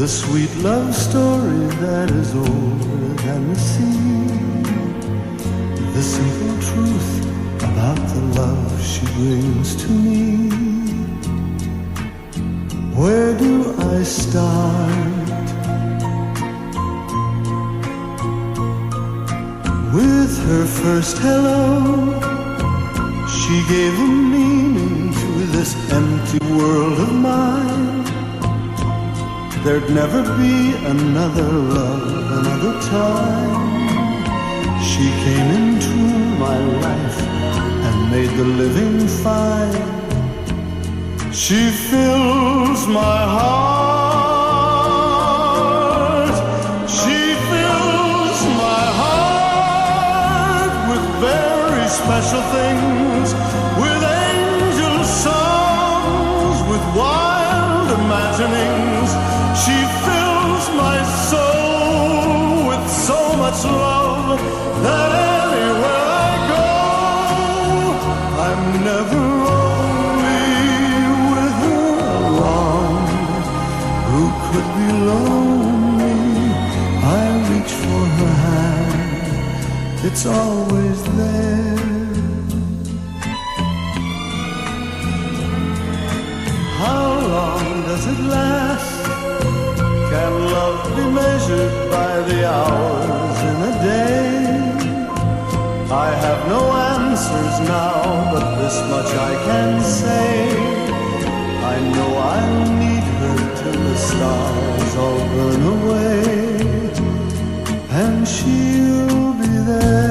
the sweet love story that is older than the sea, the simple truth about the love she brings to me. Where do I start? With her first hello, she gave a meaning to this empty world of mine. There'd never be another love, another time. She came into my life and made the living fine. She fills my heart. She fills my heart with very special things, with angel songs, with wild imaginings. She fills my soul with so much love that anywhere I go, I'm never lonely with her along. Who could be lonely? I reach for her hand, it's always there. How long does it last? Can love be measured by the hours in a day? I have no answers now, but this much I can say. I know I'll need her till the stars all burn away, and she'll be there.